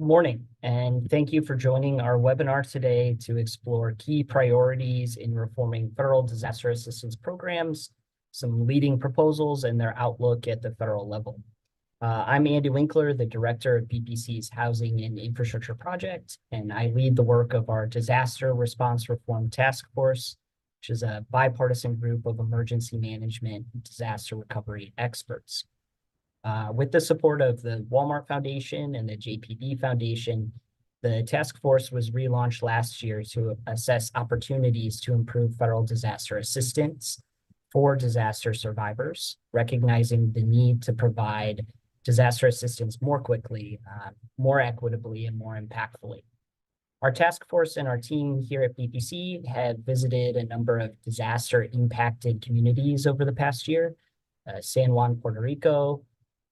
Good morning, and thank you for joining our webinar today to explore key priorities in reforming federal disaster assistance programs, some leading proposals, and their outlook at the federal level. I'm Andy Winkler, the director of BPC's Housing and Infrastructure Project, and I lead the work of our Disaster Response Reform Task Force, which is a bipartisan group of emergency management and disaster recovery experts. With the support of the Walmart Foundation and the JPB Foundation, the task force was relaunched last year to assess opportunities to improve federal disaster assistance for disaster survivors, recognizing the need to provide disaster assistance more quickly, more equitably, and more impactfully. Our task force and our team here at BPC have visited a number of disaster-impacted communities over the past year: San Juan, Puerto Rico,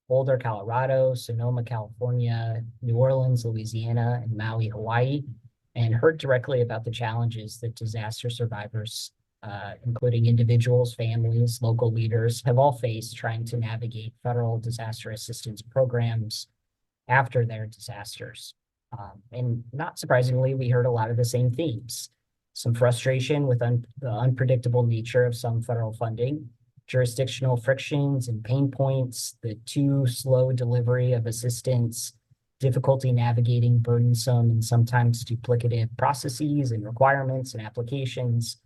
Boulder, Colorado, Sonoma, California, New Orleans, Louisiana, and Maui, Hawaii, and heard directly about the challenges that disaster survivors, including individuals, families, local leaders, have all faced trying to navigate federal disaster assistance programs after their disasters. And not surprisingly, we heard a lot of the same themes: some frustration with the unpredictable nature of some federal funding, jurisdictional frictions and pain points, the too slow delivery of assistance, difficulty navigating burdensome and sometimes duplicative processes and requirements and applications.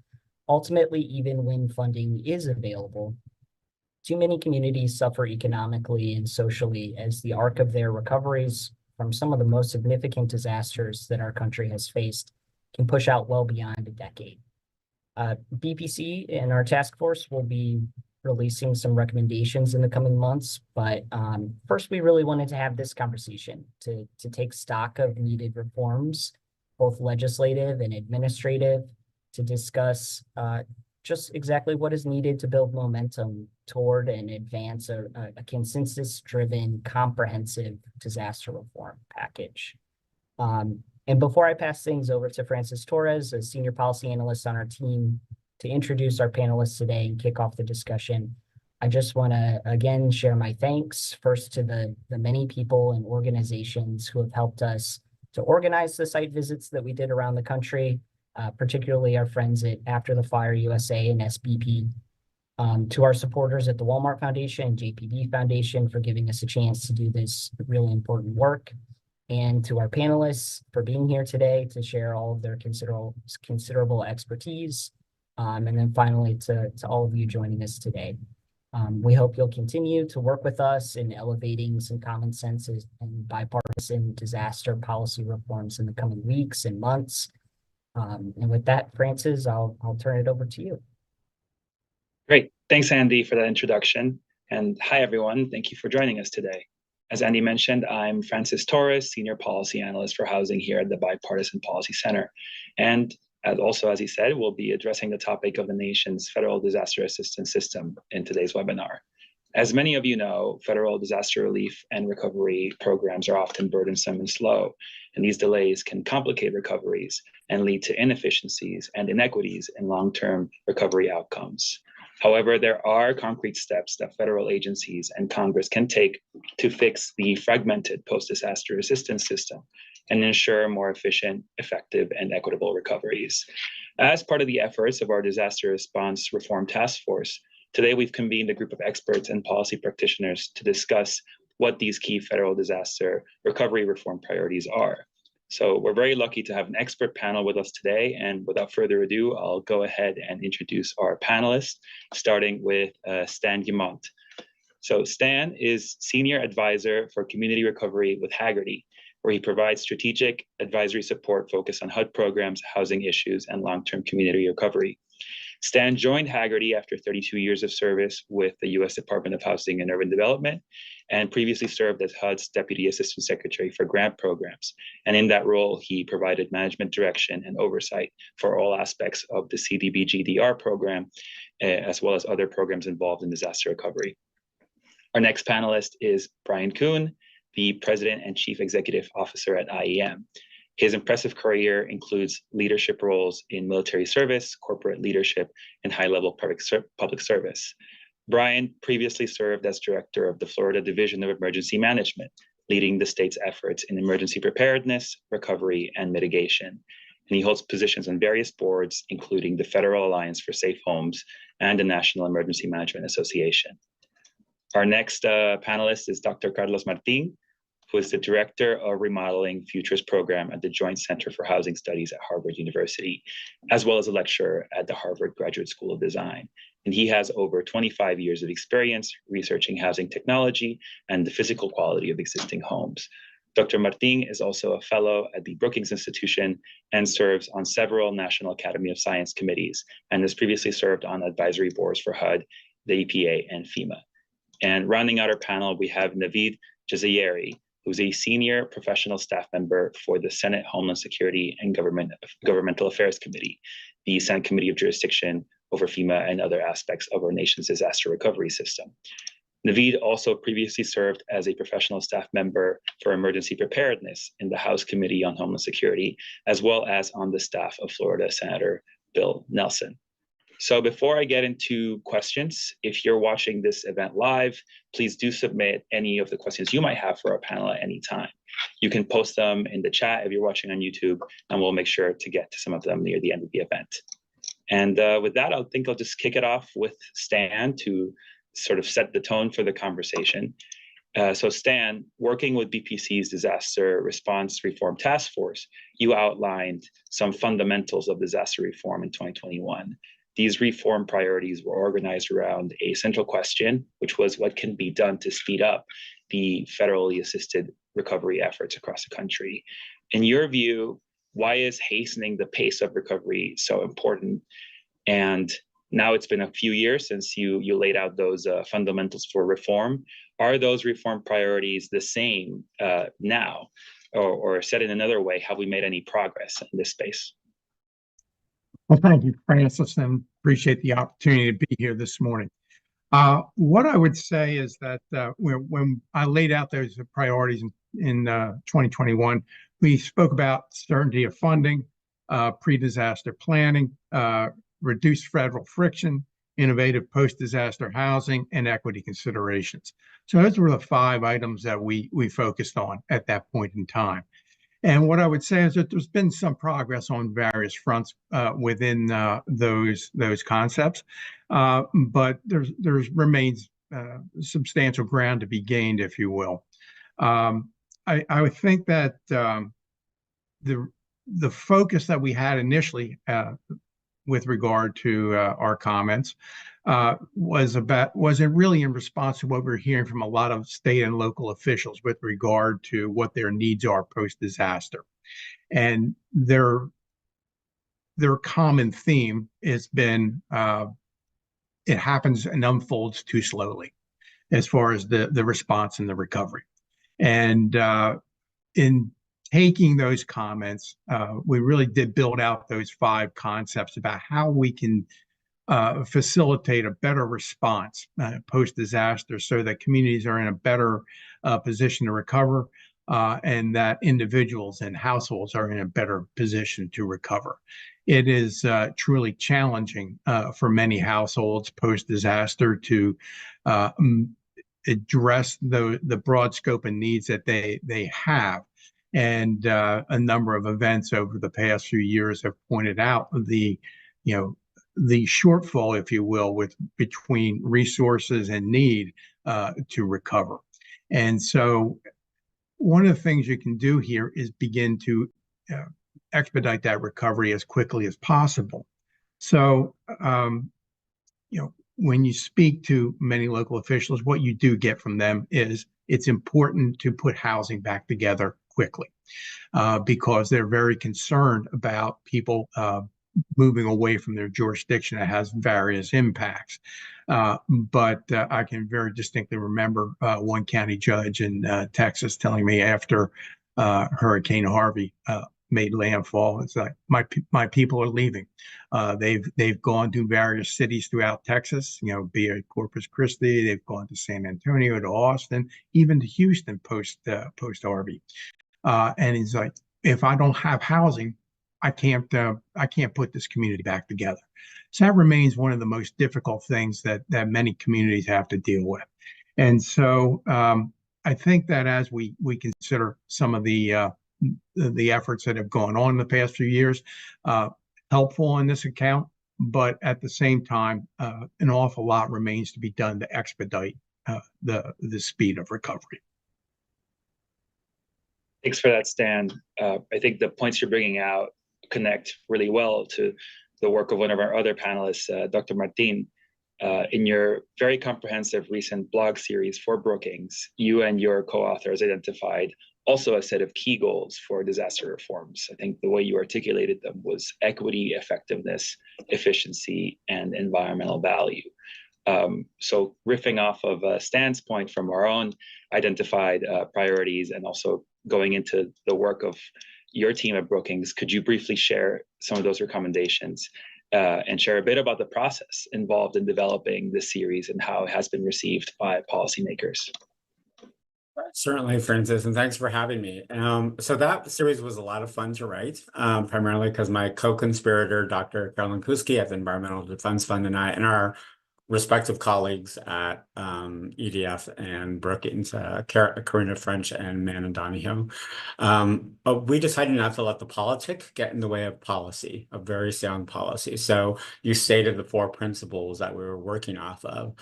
Ultimately, even when funding is available, too many communities suffer economically and socially as the arc of their recoveries from some of the most significant disasters that our country has faced can push out well beyond a decade. BPC and our task force will be releasing some recommendations in the coming months, but first we really wanted to have this conversation to take stock of needed reforms, both legislative and administrative, to discuss just exactly what is needed to build momentum toward and advance a consensus-driven, comprehensive disaster reform package. And before I pass things over to Francis Torres, a senior policy analyst on our team, to introduce our panelists today and kick off the discussion, I just want to again share my thanks first to the many people and organizations who have helped us to organize the site visits that we did around the country, particularly our friends at After the Fire USA and SBP, to our supporters at the Walmart Foundation and JPB Foundation for giving us a chance to do this really important work, and to our panelists for being here today to share all of their considerable expertise. And then finally, to all of you joining us today. We hope you'll continue to work with us in elevating some common sense and bipartisan disaster policy reforms in the coming weeks and months. And with that, Francis, I'll turn it over to you. Great. Thanks, Andy, for that introduction. And hi, everyone. Thank you for joining us today. As Andy mentioned, I'm Francis Torres, Senior Policy Analyst for Housing here at the Bipartisan Policy Center. And as he said, we'll be addressing the topic of the nation's federal disaster assistance system in today's webinar. As many of you know, federal disaster relief and recovery programs are often burdensome and slow, and these delays can complicate recoveries and lead to inefficiencies and inequities in long-term recovery outcomes. However, there are concrete steps that federal agencies and Congress can take to fix the fragmented post-disaster assistance system and ensure more efficient, effective, and equitable recoveries. As part of the efforts of our Disaster Response Reform Task Force, today we've convened a group of experts and policy practitioners to discuss what these key federal disaster recovery reform priorities are. So we're very lucky to have an expert panel with us today, and without further ado, I'll go ahead and introduce our panelists, starting with Stan Dumont. So Stan is Senior Advisor for Community Recovery with Hagerty, where he provides strategic advisory support focused on HUD programs, housing issues, and long-term community recovery. Stan joined Hagerty after 32 years of service with the U.S. Department of Housing and Urban Development, and previously served as HUD's Deputy Assistant Secretary for Grant Programs. And in that role, he provided management direction and oversight for all aspects of the CDBG-DR program, as well as other programs involved in disaster recovery. Our next panelist is Brian Kuhn, the President and Chief Executive Officer at IEM. His impressive career includes leadership roles in military service, corporate leadership, and high-level public service. Brian previously served as director of the Florida Division of Emergency Management, leading the state's efforts in emergency preparedness, recovery, and mitigation. And he holds positions on various boards, including the Federal Alliance for Safe Homes and the National Emergency Management Association. Our next panelist is Dr. Carlos Martin, who is the Director of Remodeling Futures Program at the Joint Center for Housing Studies at Harvard University, as well as a lecturer at the Harvard Graduate School of Design. And he has over 25 years of experience researching housing technology and the physical quality of existing homes. Dr. Martin is also a fellow at the Brookings Institution and serves on several National Academy of Science committees, and has previously served on advisory boards for HUD, the EPA, and FEMA. And rounding out our panel, we have Navid Jazayeri, who's a senior professional staff member for the Senate Homeland Security and Governmental Affairs Committee, the Senate Committee of Jurisdiction over FEMA and other aspects of our nation's disaster recovery system. Navid also previously served as a professional staff member for emergency preparedness in the House Committee on Homeland Security, as well as on the staff of Florida Senator Bill Nelson. So before I get into questions, if you're watching this event live, please do submit any of the questions you might have for our panel at any time. You can post them in the chat if you're watching on YouTube, and we'll make sure to get to some of them near the end of the event. And with that, I think I'll just kick it off with Stan to sort of set the tone for the conversation. So Stan, working with BPC's Disaster Response Reform Task Force, you outlined some fundamentals of disaster reform in 2021. These reform priorities were organized around a central question, which was what can be done to speed up the federally assisted recovery efforts across the country. In your view, why is hastening the pace of recovery so important? And now it's been a few years since you laid out those fundamentals for reform. Are those reform priorities the same now? Or said in another way, have we made any progress in this space? Well, thank you, Francis, and appreciate the opportunity to be here this morning. What I would say is that when I laid out those priorities in 2021, we spoke about certainty of funding, pre-disaster planning, reduced federal friction, innovative post-disaster housing, and equity considerations. So those were the 5 items that we focused on at that point in time. And what I would say is that there's been some progress on various fronts within those concepts, but there remains substantial ground to be gained, if you will. I would think that the focus that we had initially with regard to our comments wasn't really in response to what we're hearing from a lot of state and local officials with regard to what their needs are post-disaster. And their common theme has been it happens and unfolds too slowly as far as the response and the recovery. And in taking those comments, we really did build out those 5 concepts about how we can facilitate a better response post-disaster so that communities are in a better position to recover and that individuals and households are in a better position to recover. It is truly challenging for many households post-disaster to address the broad scope of needs that they have. And a number of events over the past few years have pointed out the shortfall, if you will, between resources and need to recover. And so one of the things you can do here is begin to expedite that recovery as quickly as possible. So, when you speak to many local officials, what you do get from them is it's important to put housing back together quickly because they're very concerned about people moving away from their jurisdiction. That has various impacts. But I can very distinctly remember one county judge in Texas telling me after Hurricane Harvey made landfall, it's like my people are leaving. They've gone to various cities throughout Texas, be it Corpus Christi, they've gone to San Antonio, to Austin, even to Houston post Harvey. And he's like, if I don't have housing, I can't put this community back together. So that remains one of the most difficult things that many communities have to deal with. And so I think that as we consider some of the efforts that have gone on in the past few years, helpful in this account, but at the same time, an awful lot remains to be done to expedite the speed of recovery. Thanks for that, Stan. I think the points you're bringing out connect really well to the work of one of our other panelists, Dr. Martin. In your very comprehensive recent blog series for Brookings, you and your co-authors identified also a set of key goals for disaster reforms. I think the way you articulated them was equity, effectiveness, efficiency, and environmental value. So riffing off of Stan's point from our own identified priorities and also going into the work of your team at Brookings, could you briefly share some of those recommendations and share a bit about the process involved in developing this series and how it has been received by policymakers? Certainly, Francis, and thanks for having me. So that series was a lot of fun to write, primarily because my co-conspirator, Dr. Carolyn Kuski at the Environmental Defense Fund, and I, and our respective colleagues at EDF and Brookings, Karina French and Manon Donoghue. But we decided not to let the politic get in the way of policy, of very sound policy. So you stated the 4 principles that we were working off of.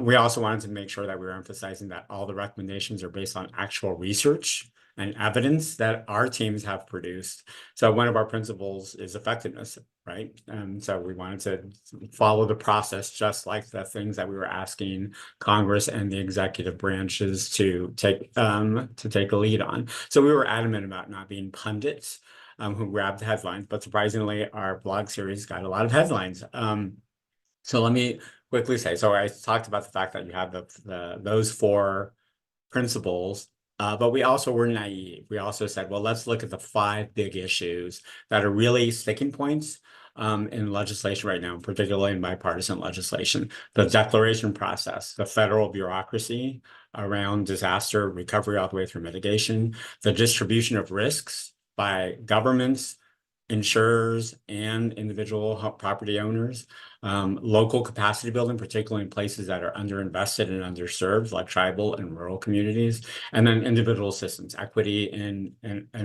We also wanted to make sure that we were emphasizing that all the recommendations are based on actual research and evidence that our teams have produced. So one of our principles is effectiveness, right? So we wanted to follow the process, just like the things that we were asking Congress and the executive branches to take a lead on. So we were adamant about not being pundits who grabbed headlines, but surprisingly, our blog series got a lot of headlines. So let me quickly say, so I talked about the fact that you have those 4 principles. But we also were naive. We also said, well, let's look at the 5 big issues that are really sticking points in legislation right now, particularly in bipartisan legislation. The declaration process, the federal bureaucracy around disaster recovery all the way through mitigation, the distribution of risks by governments, insurers, and individual property owners, local capacity building, particularly in places that are underinvested and underserved, like tribal and rural communities, and then individual assistance, equity and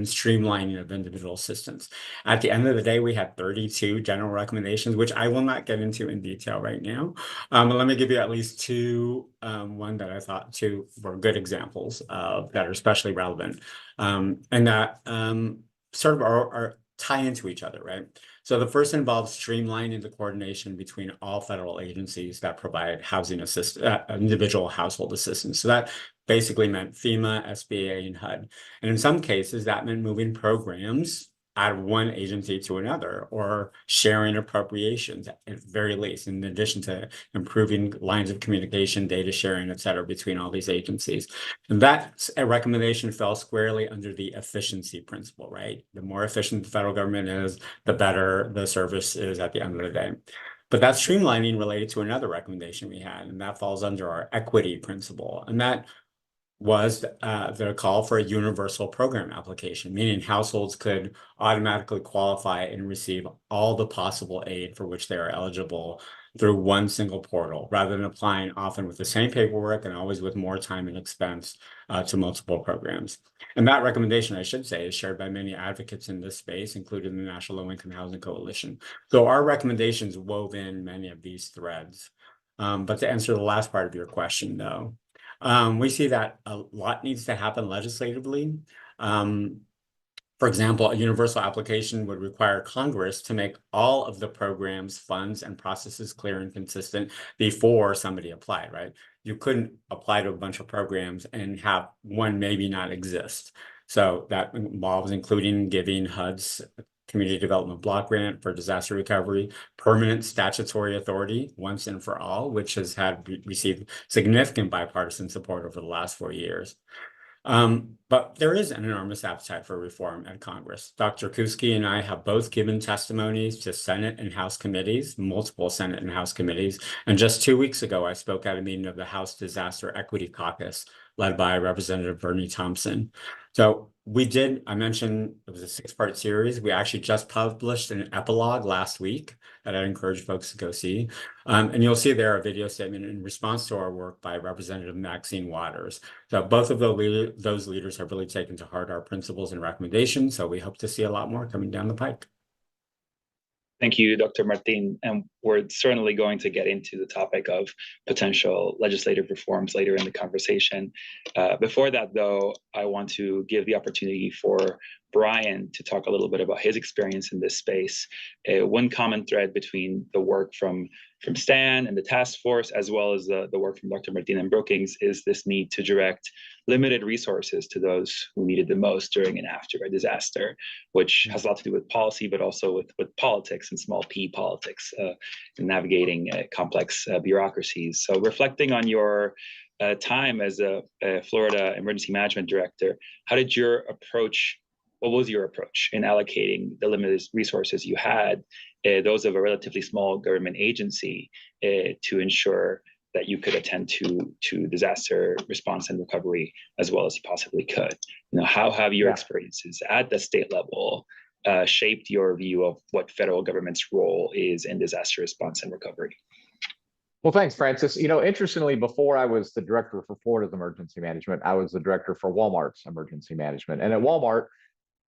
streamlining of individual assistance. At the end of the day, we had 32 general recommendations, which I will not get into in detail right now. But let me give you at least 2, one that I thought 2 were good examples of that are especially relevant, and that sort of are tie into each other, right? So the first involves streamlining the coordination between all federal agencies that provide housing individual household assistance. So that basically meant FEMA, SBA, and HUD. And in some cases, that meant moving programs out of one agency to another, or sharing appropriations at the very least, in addition to improving lines of communication, data sharing, et cetera, between all these agencies. And that recommendation fell squarely under the efficiency principle, right? The more efficient the federal government is, the better the service is at the end of the day. But that streamlining related to another recommendation we had, and that falls under our equity principle. And that was the call for a universal program application, meaning households could automatically qualify and receive all the possible aid for which they are eligible through one single portal, rather than applying often with the same paperwork and always with more time and expense to multiple programs. And that recommendation, I should say, is shared by many advocates in this space, including the National Low Income Housing Coalition. So our recommendations wove in many of these threads. But to answer the last part of your question, though, we see that a lot needs to happen legislatively. For example, a universal application would require Congress to make all of the programs, funds, and processes clear and consistent before somebody applied, right? You couldn't apply to a bunch of programs and have one maybe not exist. So that involves including giving HUD's Community Development Block Grant for disaster recovery, permanent statutory authority once and for all, which has received significant bipartisan support over the last 4 years. But there is an enormous appetite for reform at Congress. Dr. Kuski and I have both given testimonies to Senate and House committees, multiple Senate and House committees. And just 2 weeks ago, I spoke at a meeting of the House Disaster Equity Caucus led by Representative Bernie Thompson. So I mentioned it was a 6-part series. We actually just published an epilogue last week that I'd encourage folks to go see. And you'll see there a video statement in response to our work by Representative Maxine Waters. So both of those leaders have really taken to heart our principles and recommendations. So we hope to see a lot more coming down the pike. Thank you, Dr. Martin. And we're certainly going to get into the topic of potential legislative reforms later in the conversation. Before that, though, I want to give the opportunity for Brian to talk a little bit about his experience in this space. One common thread between the work from Stan and the task force, as well as the work from Dr. Martin and Brookings, is this need to direct limited resources to those who needed the most during and after a disaster, which has a lot to do with policy, but also with politics and small p politics, and navigating complex bureaucracies. So reflecting on your time as a Florida Emergency Management Director, what was your approach in allocating the limited resources you had, those of a relatively small government agency, to ensure that you could attend to disaster response and recovery as well as you possibly could? How have your experiences at the state level shaped your view of what federal government's role is in disaster response and recovery? Well, thanks, Francis. Interestingly, before I was the director for Florida's emergency management, I was the director for Walmart's emergency management. And at Walmart,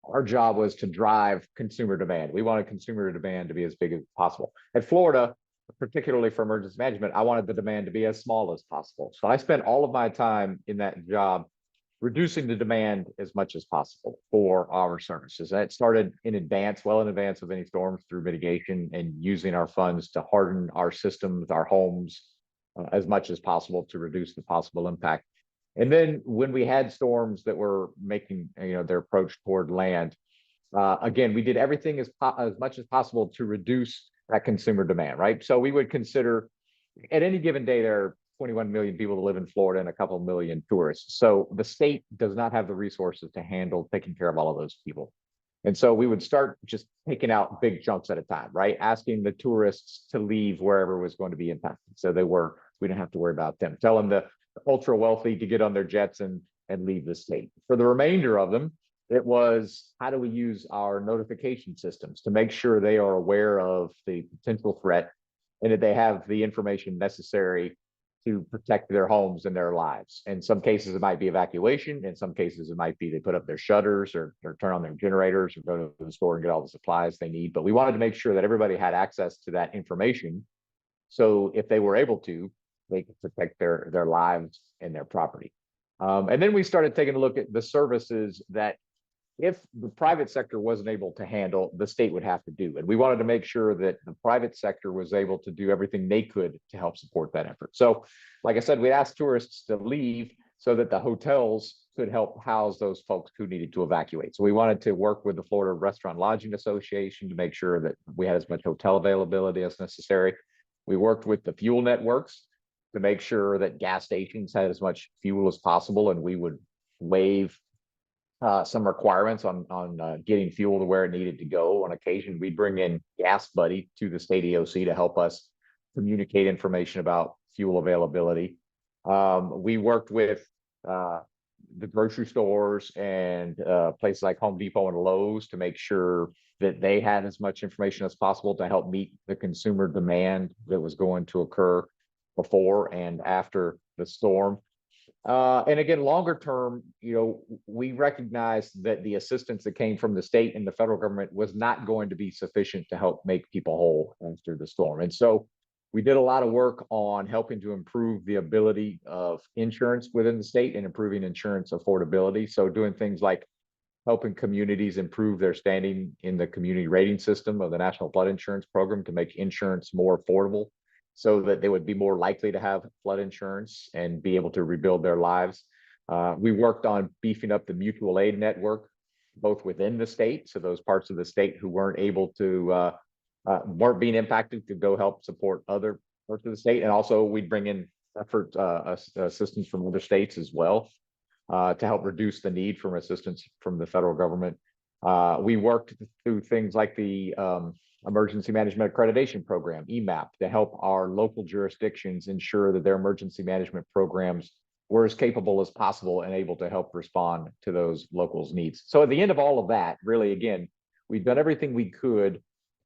our job was to drive consumer demand. We wanted consumer demand to be as big as possible. At Florida, particularly for emergency management, I wanted the demand to be as small as possible. So I spent all of my time in that job reducing the demand as much as possible for our services. That started in advance, well in advance of any storms, through mitigation and using our funds to harden our systems, our homes, as much as possible to reduce the possible impact. And then when we had storms that were making their approach toward land, again, we did everything as much as possible to reduce that consumer demand, right? So we would consider, at any given day, there are 21 million people that live in Florida and a couple million tourists. So the state does not have the resources to handle taking care of all of those people. And so we would start just taking out big chunks at a time, right? Asking the tourists to leave wherever was going to be impacted. So we didn't have to worry about them. Tell them the ultra wealthy to get on their jets and leave the state. For the remainder of them, it was, how do we use our notification systems to make sure they are aware of the potential threat and that they have the information necessary to protect their homes and their lives. In some cases, it might be evacuation. In some cases, it might be they put up their shutters or turn on their generators or go to the store and get all the supplies they need. But we wanted to make sure that everybody had access to that information. So if they were able to, they could protect their lives and their property. And then we started taking a look at the services that, if the private sector wasn't able to handle, the state would have to do. And we wanted to make sure that the private sector was able to do everything they could to help support that effort. So, like I said, we asked tourists to leave so that the hotels could help house those folks who needed to evacuate. So we wanted to work with the Florida Restaurant Lodging Association to make sure that we had as much hotel availability as necessary. We worked with the fuel networks to make sure that gas stations had as much fuel as possible, and we would waive some requirements on getting fuel to where it needed to go. On occasion, we'd bring in Gas Buddy to the state EOC to help us communicate information about fuel availability. We worked with the grocery stores and places like Home Depot and Lowe's to make sure that they had as much information as possible to help meet the consumer demand that was going to occur before and after the storm. And again, longer term, we recognized that the assistance that came from the state and the federal government was not going to be sufficient to help make people whole after the storm. And so we did a lot of work on helping to improve the ability of insurance within the state and improving insurance affordability. So doing things like helping communities improve their standing in the community rating system of the National Flood Insurance Program to make insurance more affordable, so that they would be more likely to have flood insurance and be able to rebuild their lives. We worked on beefing up the mutual aid network, both within the state, so those parts of the state who weren't able to, weren't being impacted could go help support other parts of the state. And also we'd bring in assistance from other states as well to help reduce the need for assistance from the federal government. We worked through things like the Emergency Management Accreditation Program, EMAP, to help our local jurisdictions ensure that their emergency management programs we're as capable as possible and able to help respond to those locals' needs. So at the end of all of that, really, again, we've done everything we could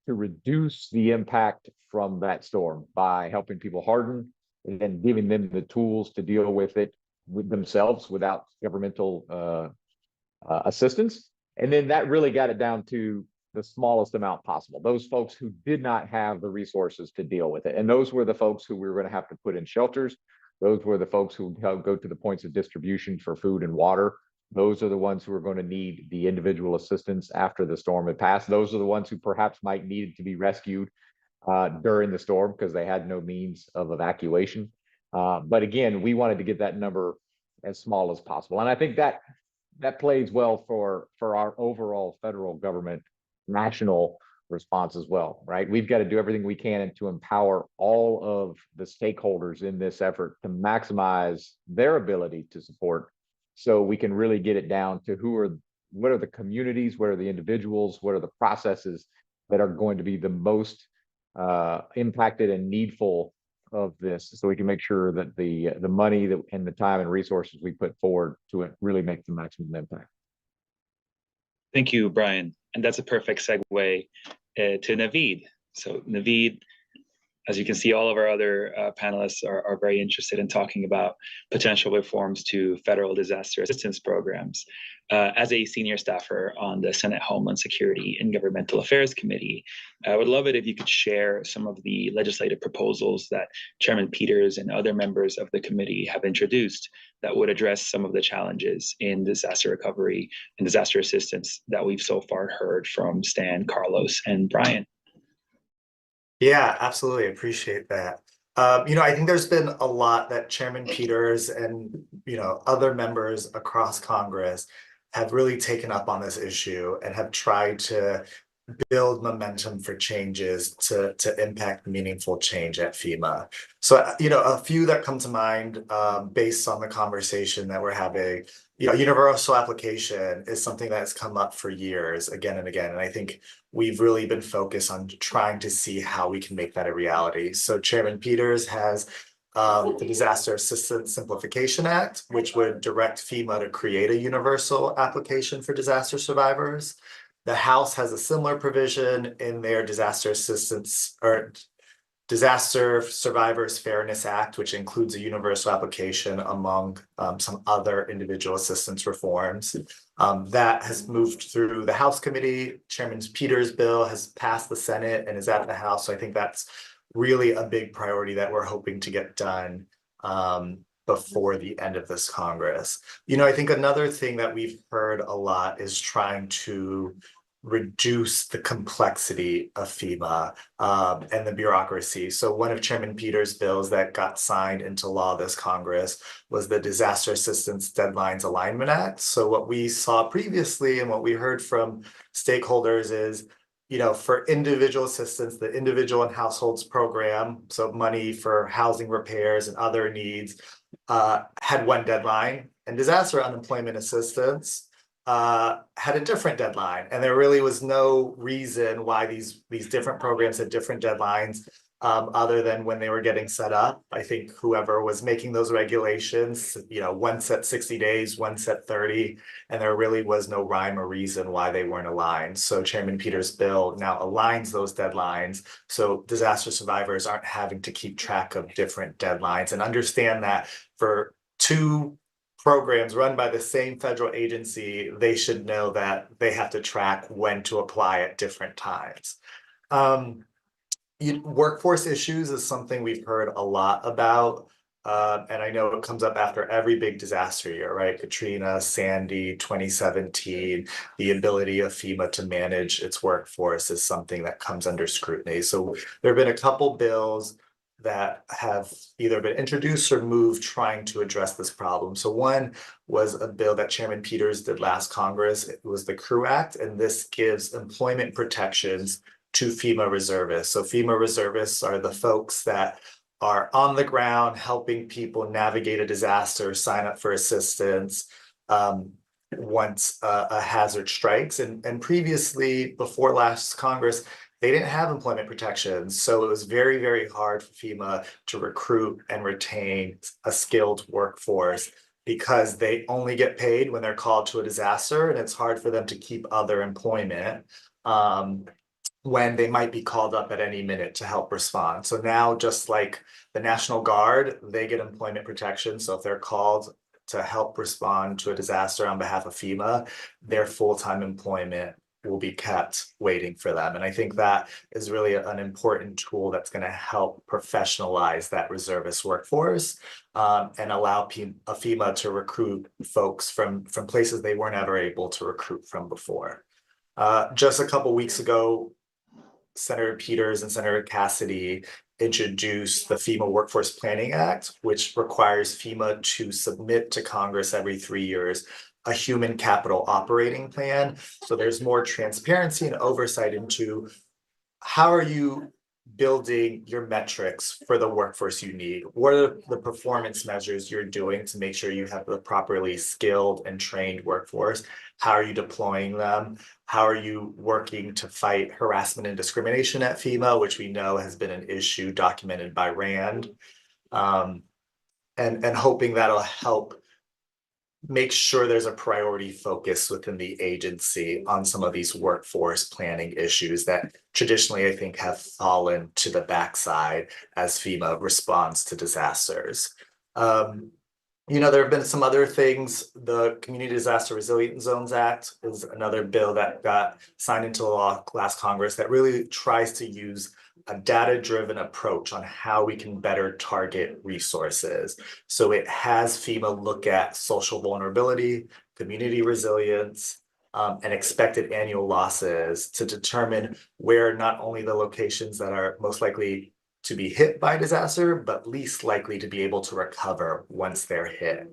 to reduce the impact from that storm by helping people harden and then giving them the tools to deal with it with themselves without governmental assistance. And then that really got it down to the smallest amount possible. Those folks who did not have the resources to deal with it. And those were the folks who we were going to have to put in shelters. Those were the folks who go to the points of distribution for food and water. Those are the ones who are going to need the individual assistance after the storm had passed. Those are the ones who perhaps might need to be rescued during the storm because they had no means of evacuation. But again, we wanted to get that number as small as possible. And I think that plays well for our overall federal government national response as well, right? We've got to do everything we can to empower all of the stakeholders in this effort to maximize their ability to support, so we can really get it down to what are the communities, what are the individuals, what are the processes that are going to be the most impacted and needful of this, so we can make sure that the money and the time and resources we put forward to it really make the maximum impact. Thank you, Brian. And that's a perfect segue to Naveed. So Naveed, as you can see, all of our other panelists are very interested in talking about potential reforms to federal disaster assistance programs. As a senior staffer on the Senate Homeland Security and Governmental Affairs Committee, I would love it if you could share some of the legislative proposals that Chairman Peters and other members of the committee have introduced that would address some of the challenges in disaster recovery and disaster assistance that we've so far heard from Stan, Carlos, and Brian. Yeah, absolutely. Appreciate that. I think there's been a lot that Chairman Peters and, other members across Congress have really taken up on this issue and have tried to build momentum for changes to impact meaningful change at FEMA. So, a few that come to mind based on the conversation that we're having, universal application is something that's come up for years again and again. And I think we've really been focused on trying to see how we can make that a reality. So Chairman Peters has the Disaster Assistance Simplification Act, which would direct FEMA to create a universal application for disaster survivors. The House has a similar provision in their Disaster Assistance or Disaster Survivors Fairness Act, which includes a universal application among some other individual assistance reforms. That has moved through the House committee. Chairman Peters' bill has passed the Senate and is at the House. So I think that's really a big priority that we're hoping to get done before the end of this Congress. I think another thing that we've heard a lot is trying to reduce the complexity of FEMA and the bureaucracy. So one of Chairman Peters' bills that got signed into law this Congress was the Disaster Assistance Deadlines Alignment Act. So what we saw previously and what we heard from stakeholders is, for individual assistance, the Individual and Households Program, so money for housing repairs and other needs, had one deadline, and disaster unemployment assistance had a different deadline. And there really was no reason why these different programs had different deadlines other than when they were getting set up. I think whoever was making those regulations, one set 60 days, one set 30, and there really was no rhyme or reason why they weren't aligned. So Chairman Peters' bill now aligns those deadlines, so disaster survivors aren't having to keep track of different deadlines, and understand that for two programs run by the same federal agency, they should know that they have to track when to apply at different times. Workforce issues is something we've heard a lot about, and I know it comes up after every big disaster year, right? Katrina, Sandy, 2017, the ability of FEMA to manage its workforce is something that comes under scrutiny. So there have been a couple bills that have either been introduced or moved trying to address this problem. So one was a bill that Chairman Peters did last Congress. It was the CREW Act, and this gives employment protections to FEMA reservists. So FEMA reservists are the folks that are on the ground helping people navigate a disaster, sign up for assistance once a hazard strikes. And previously, before last Congress, they didn't have employment protections. So it was very, very hard for FEMA to recruit and retain a skilled workforce because they only get paid when they're called to a disaster, and it's hard for them to keep other employment when they might be called up at any minute to help respond. So now, just like the National Guard, they get employment protection. So if they're called to help respond to a disaster on behalf of FEMA, their full-time employment will be kept waiting for them. And I think that is really an important tool that's going to help professionalize that reservist workforce and allow FEMA to recruit folks from places they weren't ever able to recruit from before. Just a couple weeks ago, Senator Peters and Senator Cassidy introduced the FEMA Workforce Planning Act, which requires FEMA to submit to Congress every 3 years a human capital operating plan. So there's more transparency and oversight into how are you building your metrics for the workforce you need? What are the performance measures you're doing to make sure you have the properly skilled and trained workforce? How are you deploying them? How are you working to fight harassment and discrimination at FEMA, which we know has been an issue documented by RAND, and hoping that'll help make sure there's a priority focus within the agency on some of these workforce planning issues that traditionally, I think, have fallen to the backside as FEMA responds to disasters. You know, there have been some other things. The Community Disaster Resilient Zones Act is another bill that got signed into law last Congress that really tries to use a data-driven approach on how we can better target resources. So it has FEMA look at social vulnerability, community resilience, and expected annual losses to determine where not only the locations that are most likely to be hit by disaster, but least likely to be able to recover once they're hit.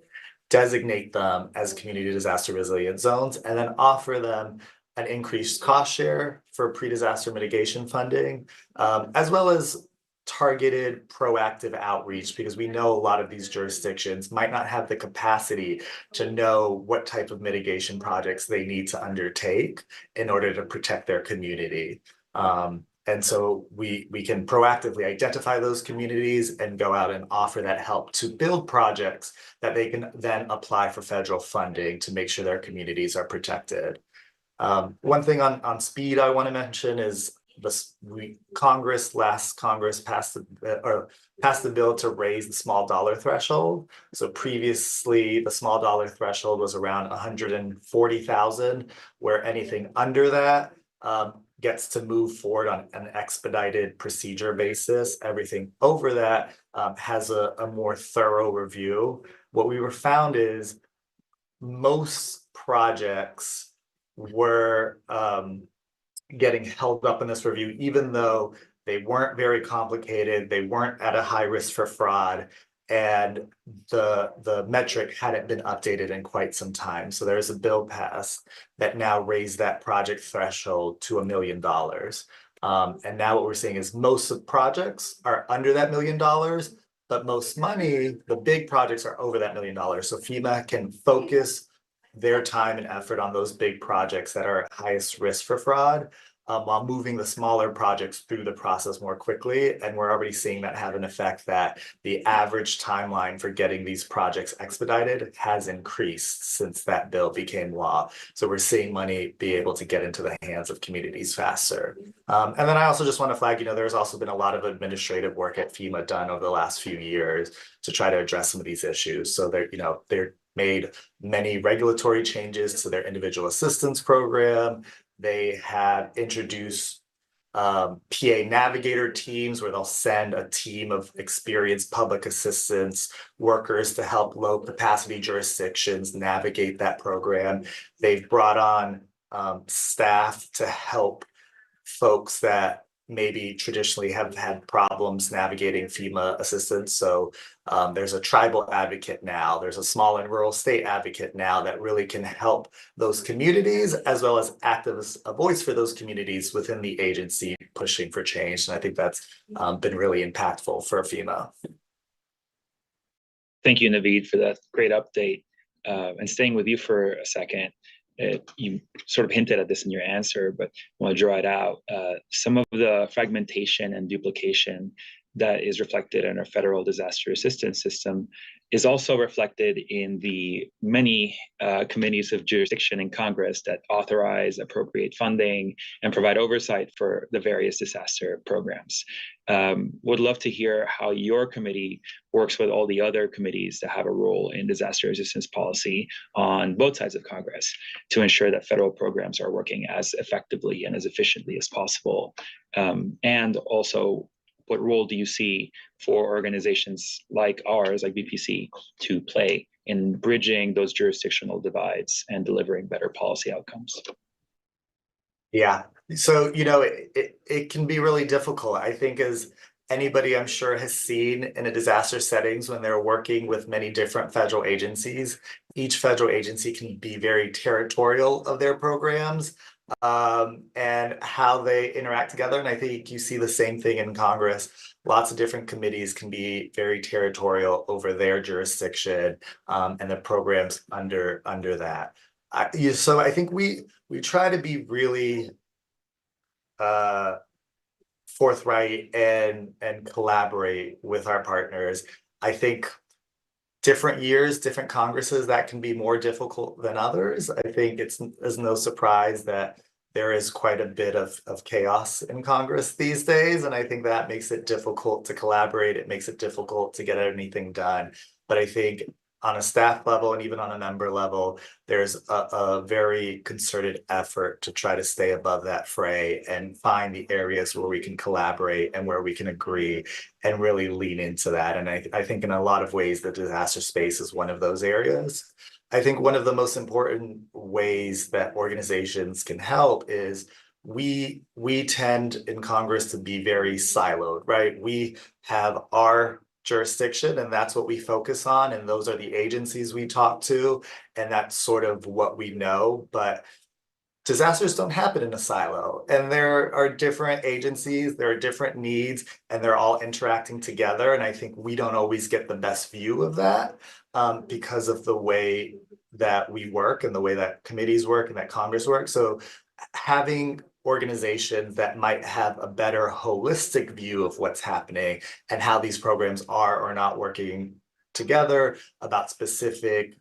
Designate them as community disaster resilient zones, and then offer them an increased cost share for pre-disaster mitigation funding, as well as targeted proactive outreach, because we know a lot of these jurisdictions might not have the capacity to know what type of mitigation projects they need to undertake in order to protect their community. And so we can proactively identify those communities and go out and offer that help to build projects that they can then apply for federal funding to make sure their communities are protected. One thing on speed I want to mention is last Congress passed the bill to raise the small dollar threshold. So previously the small dollar threshold was around 140,000, where anything under that gets to move forward on an expedited procedure basis. Everything over that has a more thorough review. What we were found is most projects were getting held up in this review, even though they weren't very complicated, they weren't at a high risk for fraud, and the metric hadn't been updated in quite some time. So there's a bill passed that now raised that project threshold to $1 million. And now what we're seeing is most of projects are under that $1 million, but most money, the big projects are over that $1 million. So FEMA can focus their time and effort on those big projects that are at highest risk for fraud, while moving the smaller projects through the process more quickly. And we're already seeing that have an effect that the average timeline for getting these projects expedited has increased since that bill became law. So we're seeing money be able to get into the hands of communities faster. And then I also just want to flag, there's also been a lot of administrative work at FEMA done over the last few years to try to address some of these issues. So they're made many regulatory changes to their individual assistance program. They have introduced PA navigator teams where they'll send a team of experienced public assistance workers to help low capacity jurisdictions navigate that program. They've brought on staff to help folks that maybe traditionally have had problems navigating FEMA assistance. So there's a tribal advocate now, there's a small and rural state advocate now that really can help those communities, as well as act as a voice for those communities within the agency pushing for change. And I think that's been really impactful for FEMA. Thank you, Naveed, for that great update. And staying with you for a second, you sort of hinted at this in your answer, but I want to draw it out. Some of the fragmentation and duplication that is reflected in our federal disaster assistance system is also reflected in the many committees of jurisdiction in Congress that authorize, appropriate funding, and provide oversight for the various disaster programs. Would love to hear how your committee works with all the other committees that have a role in disaster assistance policy on both sides of Congress to ensure that federal programs are working as effectively and as efficiently as possible. And also, what role do you see for organizations like ours, like BPC, to play in bridging those jurisdictional divides and delivering better policy outcomes? Yeah, so it can be really difficult. I think, as anybody I'm sure has seen in a disaster settings, when they're working with many different federal agencies, each federal agency can be very territorial of their programs and how they interact together. And I think you see the same thing in Congress. Lots of different committees can be very territorial over their jurisdiction and the programs under that. So I think we try to be really forthright and collaborate with our partners. I think different years, different Congresses, that can be more difficult than others. I think it's no surprise that there is quite a bit of chaos in Congress these days. And I think that makes it difficult to collaborate. It makes it difficult to get anything done. But I think on a staff level and even on a member level, there's a very concerted effort to try to stay above that fray and find the areas where we can collaborate and where we can agree and really lean into that. And I think in a lot of ways, the disaster space is one of those areas. I think one of the most important ways that organizations can help is we tend in Congress to be very siloed, right? We have our jurisdiction and that's what we focus on, and those are the agencies we talk to, and that's sort of what we know. But disasters don't happen in a silo, and there are different agencies, there are different needs, and they're all interacting together. And I think we don't always get the best view of that because of the way that we work and the way that committees work and that Congress works. So having organizations that might have a better holistic view of what's happening and how these programs are or not working together, about specific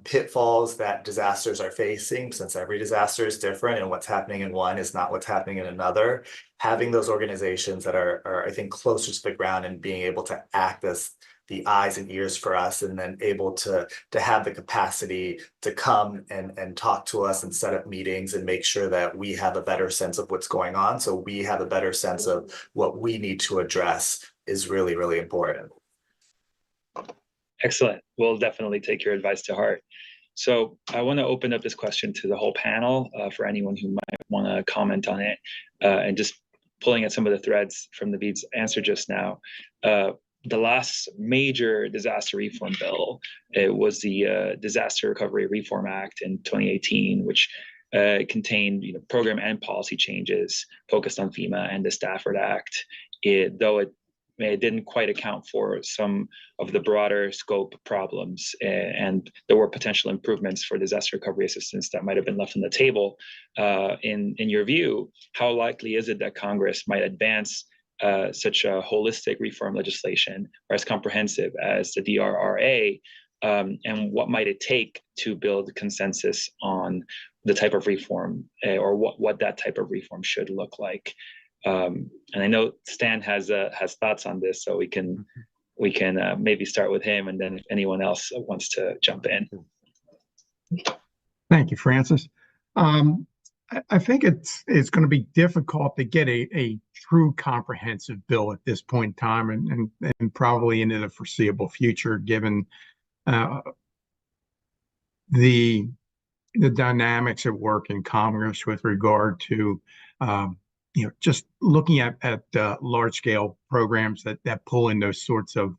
pitfalls that disasters are facing, since every disaster is different and what's happening in one is not what's happening in another. Having those organizations that are I think, closer to the ground and being able to act as the eyes and ears for us, and then able to have the capacity to come and talk to us and set up meetings and make sure that we have a better sense of what's going on, so we have a better sense of what we need to address, is really, really important. Excellent. We'll definitely take your advice to heart. So I want to open up this question to the whole panel for anyone who might want to comment on it, and just pulling at some of the threads from Naveed's answer just now. The last major disaster reform bill, it was the Disaster Recovery Reform Act in 2018, which contained program and policy changes focused on FEMA and the Stafford Act. Though it didn't quite account for some of the broader scope problems, and there were potential improvements for disaster recovery assistance that might have been left on the table. In your view, how likely is it that Congress might advance such a holistic reform legislation, or as comprehensive as the DRRA, and what might it take to build consensus on the type of reform, or what that type of reform should look like? And I know Stan has thoughts on this, so we can maybe start with him, and then if anyone else wants to jump in. Thank you, Francis. I think it's going to be difficult to get a true comprehensive bill at this point in time, and probably into the foreseeable future, given the dynamics at work in Congress with regard to just looking at large scale programs that pull in those sorts of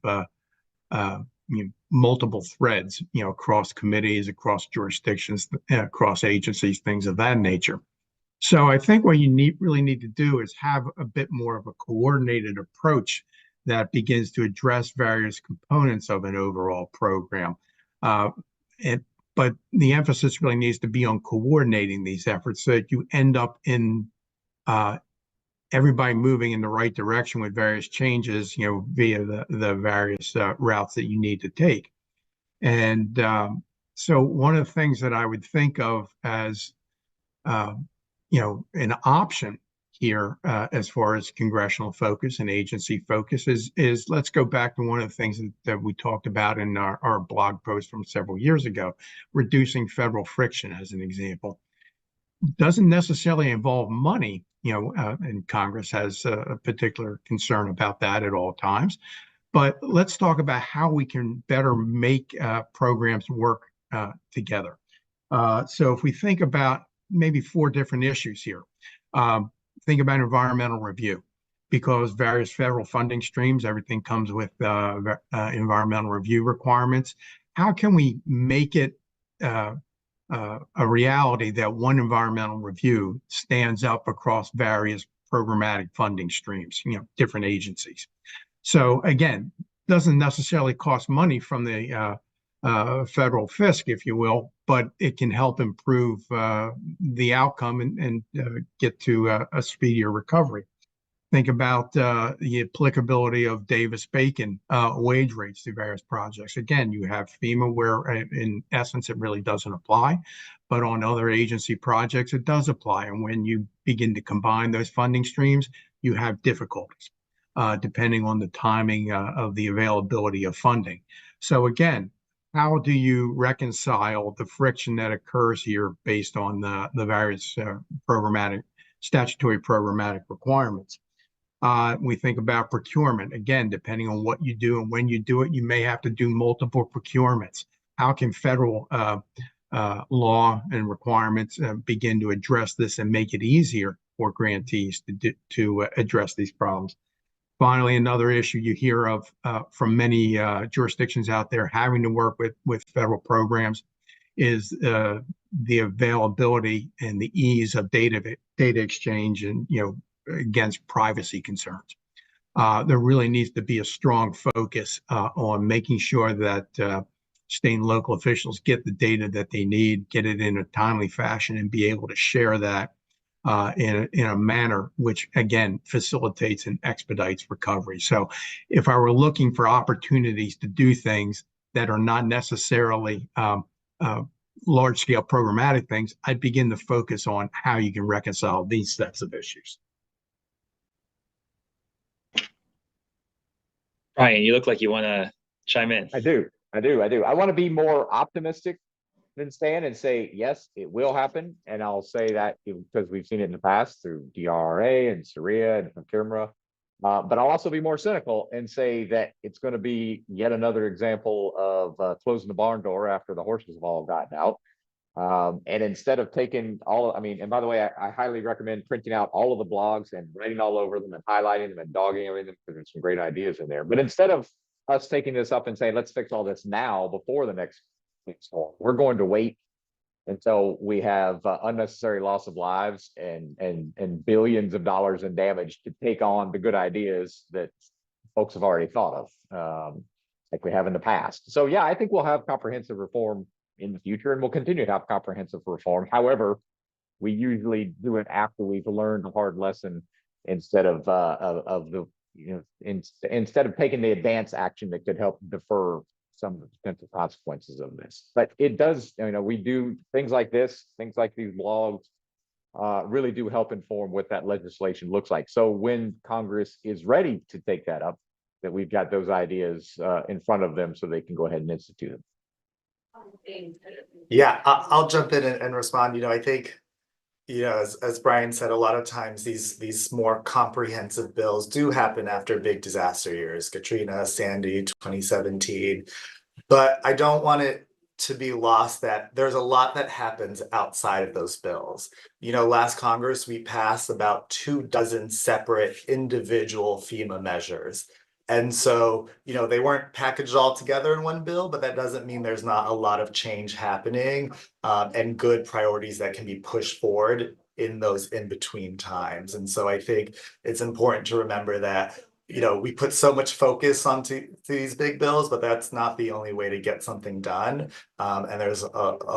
multiple threads, across committees, across jurisdictions, across agencies, things of that nature. So I think what you really need to do is have a bit more of a coordinated approach that begins to address various components of an overall program. And but the emphasis really needs to be on coordinating these efforts so that you end up in everybody moving in the right direction with various changes, via the various routes that you need to take. And so one of the things that I would think of as, an option here as far as congressional focus and agency focus is let's go back to one of the things that we talked about in our blog post from several years ago, reducing federal friction as an example. Doesn't necessarily involve money, and Congress has a particular concern about that at all times. But let's talk about how we can better make programs work together. So if we think about maybe 4 different issues here, think about environmental review, because various federal funding streams, everything comes with environmental review requirements. How can we make it a reality that one environmental review stands up across various programmatic funding streams, different agencies? So again, doesn't necessarily cost money from the federal fisc, if you will, but it can help improve the outcome and get to a speedier recovery. Think about the applicability of Davis-Bacon wage rates to various projects. Again, you have FEMA where in essence it really doesn't apply, but on other agency projects it does apply. And when you begin to combine those funding streams, you have difficulties depending on the timing of the availability of funding. So again, how do you reconcile the friction that occurs here based on the various statutory programmatic requirements? We think about procurement. Again, depending on what you do and when you do it, you may have to do multiple procurements. How can federal law and requirements begin to address this and make it easier for grantees to address these problems? Finally, another issue you hear of from many jurisdictions out there having to work with federal programs is the availability and the ease of data exchange and against privacy concerns. There really needs to be a strong focus on making sure that state and local officials get the data that they need, get it in a timely fashion, and be able to share that in a manner which, again, facilitates and expedites recovery. So if I were looking for opportunities to do things that are not necessarily large-scale programmatic things, I'd begin to focus on how you can reconcile these sets of issues. Brian, you look like you want to chime in. I do. I want to be more optimistic than Stan and say, yes, it will happen. And I'll say that because we've seen it in the past through DRA and Syria and FEMA. But I'll also be more cynical and say that it's going to be yet another example of closing the barn door after the horses have all gotten out. And instead of taking and by the way, I highly recommend printing out all of the blogs and writing all over them and highlighting them and dogging everything, because there's some great ideas in there. But instead of us taking this up and saying, let's fix all this now before the next storm, we're going to wait until we have unnecessary loss of lives and billions of dollars in damage to take on the good ideas that folks have already thought of, like we have in the past. So yeah, I think we'll have comprehensive reform in the future, and we'll continue to have comprehensive reform. However, we usually do it after we've learned a hard lesson, instead of instead of taking the advance action that could help defer some of the potential consequences of this. But it does, we do things like this, things like these blogs, really do help inform what that legislation looks like. So when Congress is ready to take that up, that we've got those ideas in front of them so they can go ahead and institute them. Yeah, I'll jump in and respond. I think, as Brian said, a lot of times these more comprehensive bills do happen after big disaster years, Katrina, Sandy, 2017. But I don't want it to be lost that there's a lot that happens outside of those bills. Last Congress, we passed about 24 separate individual FEMA measures. And so, they weren't packaged all together in one bill, but that doesn't mean there's not a lot of change happening and good priorities that can be pushed forward in those in-between times. And so I think it's important to remember that we put so much focus onto these big bills, but that's not the only way to get something done. And there's a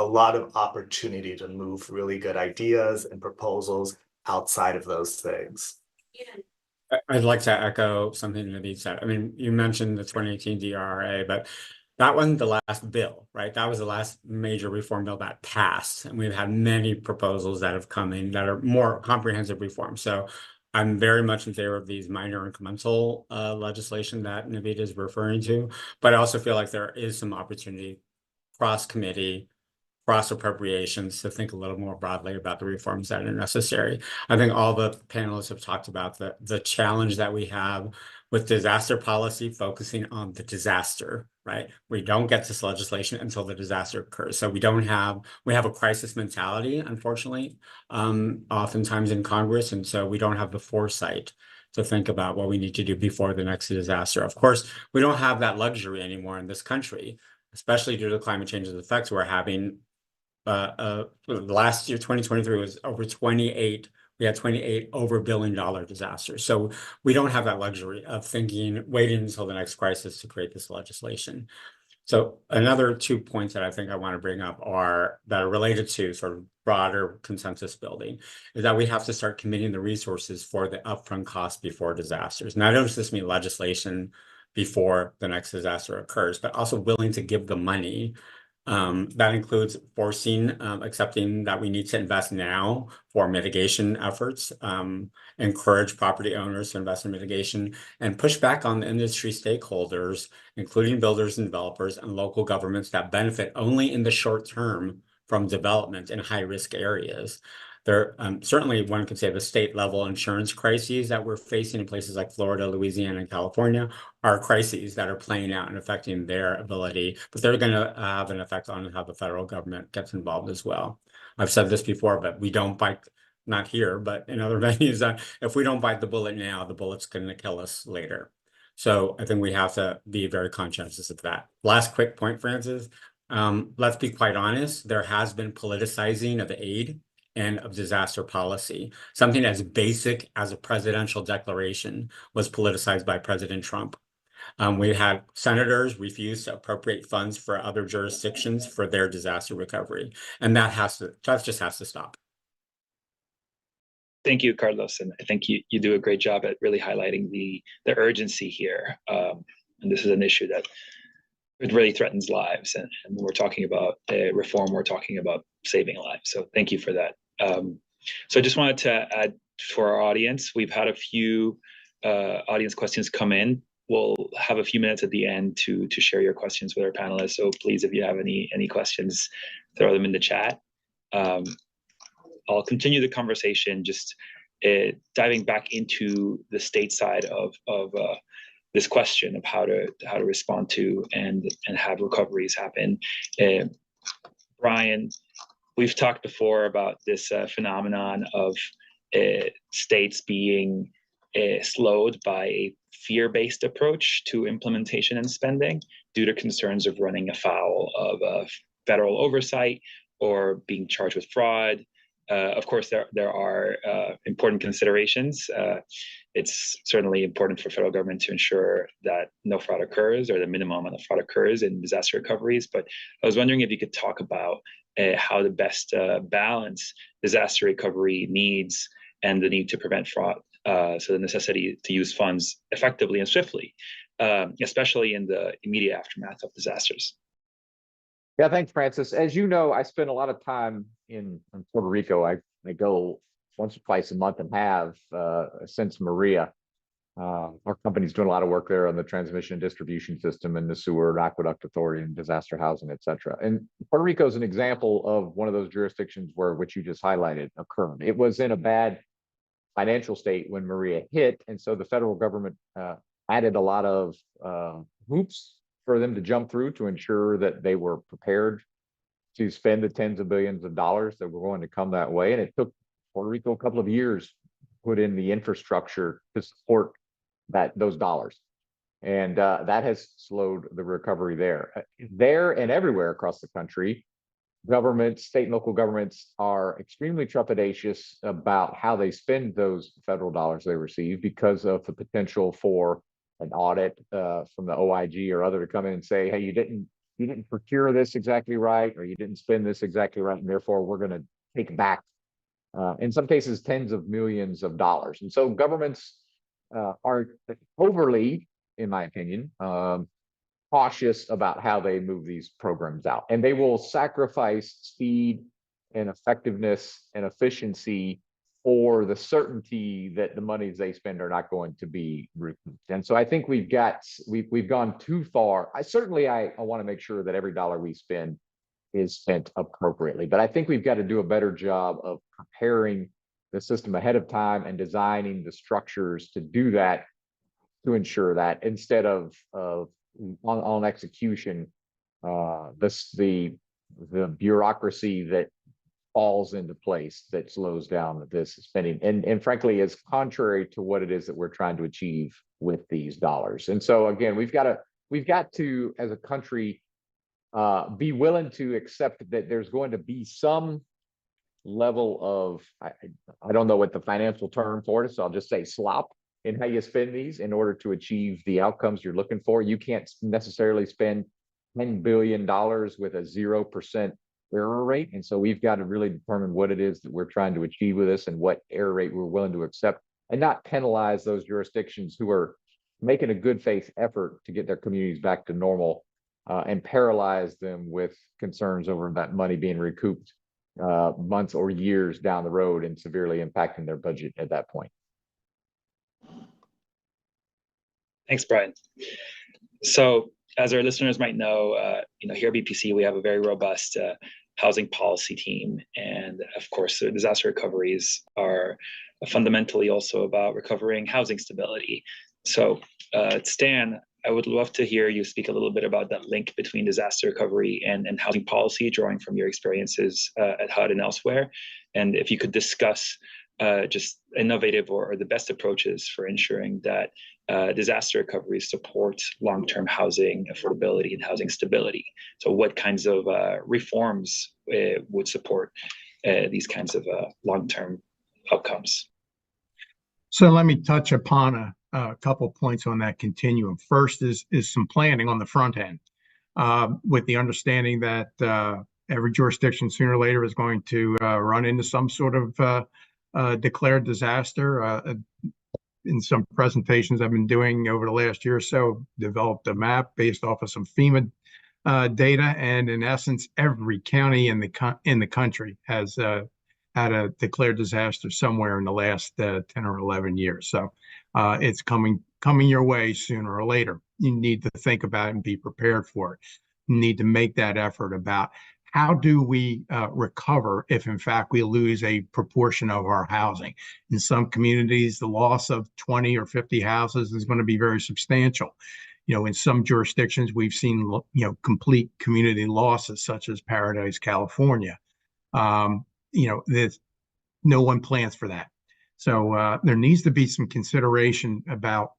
lot of opportunity to move really good ideas and proposals outside of those things. I'd like to echo something Naveed said. I mean, you mentioned the 2018 DRRA, but that wasn't the last bill, right? That was the last major reform bill that passed. And we've had many proposals that have come in that are more comprehensive reforms. So I'm very much in favor of these minor incremental legislation that Naveed is referring to, but I also feel like there is some opportunity cross-committee, cross appropriations to think a little more broadly about the reforms that are necessary. I think all the panelists have talked about the challenge that we have with disaster policy focusing on the disaster, right? We don't get this legislation until the disaster occurs. So we have a crisis mentality, unfortunately, oftentimes in Congress. And so we don't have the foresight to think about what we need to do before the next disaster. Of course, we don't have that luxury anymore in this country, especially due to climate change's effects. We're having last year, 2023 was over 28. We had 28 over $1 billion disasters. So we don't have that luxury of waiting until the next crisis to create this legislation. So another 2 points that I think I want to bring up that are related to sort of broader consensus building is that we have to start committing the resources for the upfront costs before disasters. Not only does this mean legislation before the next disaster occurs, but also willing to give the money. That includes accepting that we need to invest now for mitigation efforts, encourage property owners to invest in mitigation, and push back on the industry stakeholders, including builders and developers and local governments that benefit only in the short term from development in high-risk areas. There certainly one could say the state level insurance crises that we're facing in places like Florida, Louisiana, and California are crises that are playing out and affecting their ability, but they're going to have an effect on how the federal government gets involved as well. I've said this before, but we don't bite, not here, but in other venues, that if we don't bite the bullet now, the bullet's going to kill us later. So I think we have to be very conscientious of that. Last quick point, Francis. Let's be quite honest. There has been politicizing of aid and of disaster policy. Something as basic as a presidential declaration was politicized by President Trump. We had senators refuse to appropriate funds for other jurisdictions for their disaster recovery. And that just has to stop. Thank you, Carlos. And I think you do a great job at really highlighting the urgency here. And this is an issue that it really threatens lives. And when we're talking about reform, we're talking about saving lives. So thank you for that. So I just wanted to add for our audience, we've had a few audience questions come in. We'll have a few minutes at the end to share your questions with our panelists. So please, if you have any questions, throw them in the chat. I'll continue the conversation, just diving back into the state side of this question of how to respond to and have recoveries happen. Brian, we've talked before about this phenomenon of states being slowed by a fear-based approach to implementation and spending due to concerns of running afoul of federal oversight or being charged with fraud. Of course, there are important considerations. It's certainly important for federal government to ensure that no fraud occurs or the minimum amount of fraud occurs in disaster recoveries. But I was wondering if you could talk about how to best balance disaster recovery needs and the need to prevent fraud. So the necessity to use funds effectively and swiftly, especially in the immediate aftermath of disasters. Yeah, thanks, Francis. As you know, I spend a lot of time in Puerto Rico. I go once or twice a month and have since Maria. Our company's doing a lot of work there on the transmission and distribution system and the sewer and aqueduct authority and disaster housing, et cetera. And Puerto Rico is an example of one of those jurisdictions which you just highlighted occurred. It was in a bad financial state when Maria hit. And so the federal government added a lot of hoops for them to jump through to ensure that they were prepared to spend the tens of billions of dollars that were going to come that way. And it took Puerto Rico a couple of years to put in the infrastructure to support those dollars. And that has slowed the recovery there. There and everywhere across the country, governments, state and local governments are extremely trepidatious about how they spend those federal dollars they receive because of the potential for an audit from the OIG or other to come in and say, hey, you didn't procure this exactly right, or you didn't spend this exactly right, and therefore we're going to take back, in some cases, tens of millions of dollars. And so governments are overly, in my opinion, cautious about how they move these programs out. And they will sacrifice speed and effectiveness and efficiency for the certainty that the monies they spend are not going to be recouped. And so I think we've gone too far. I want to make sure that every dollar we spend is spent appropriately. But I think we've got to do a better job of preparing the system ahead of time and designing the structures to do that, to ensure that instead of on execution, the bureaucracy that falls into place that slows down this spending and frankly is contrary to what it is that we're trying to achieve with these dollars. And so again, we've got to as a country be willing to accept that there's going to be some level of I don't know what the financial term for it is, so I'll just say slop in how you spend these in order to achieve the outcomes you're looking for. You can't necessarily spend $10 billion with a 0% error rate. And so we've got to really determine what it is that we're trying to achieve with this and what error rate we're willing to accept, and not penalize those jurisdictions who are making a good faith effort to get their communities back to normal, and paralyze them with concerns over that money being recouped months or years down the road and severely impacting their budget at that point. Thanks, Brian. So as our listeners might know, here at BPC, we have a very robust housing policy team. And of course, the disaster recoveries are fundamentally also about recovering housing stability. So Stan, I would love to hear you speak a little bit about that link between disaster recovery and housing policy, drawing from your experiences at HUD and elsewhere. And if you could discuss just innovative or the best approaches for ensuring that disaster recovery supports long-term housing affordability and housing stability. So what kinds of reforms would support these kinds of long-term outcomes? So let me touch upon a couple points on that continuum. First is some planning on the front end, with the understanding that every jurisdiction sooner or later is going to run into some sort of declared disaster. In some presentations I've been doing over the last year or so, developed a map based off of some FEMA data, and in essence, every county in the country has had a declared disaster somewhere in the last 10 or 11 years. So it's coming your way sooner or later. You need to think about it and be prepared for it. You need to make that effort about how do we recover if, in fact, we lose a proportion of our housing? In some communities, the loss of 20 or 50 houses is going to be very substantial. In some jurisdictions, we've seen, complete community losses, such as Paradise, California. There's no one plans for that. So there needs to be some consideration about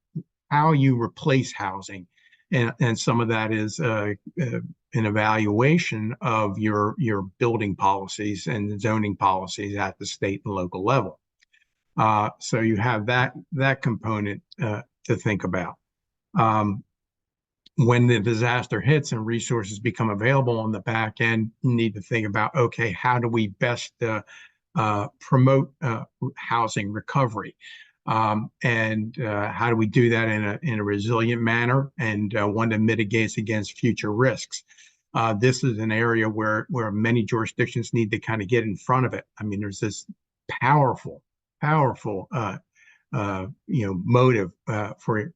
how you replace housing. And some of that is an evaluation of your building policies and zoning policies at the state and local level. So you have that component to think about. When the disaster hits and resources become available on the back end, you need to think about, okay, how do we best promote housing recovery? And how do we do that in a resilient manner and one that mitigates against future risks? This is an area where many jurisdictions need to kind of get in front of it. I mean, there's this powerful motive for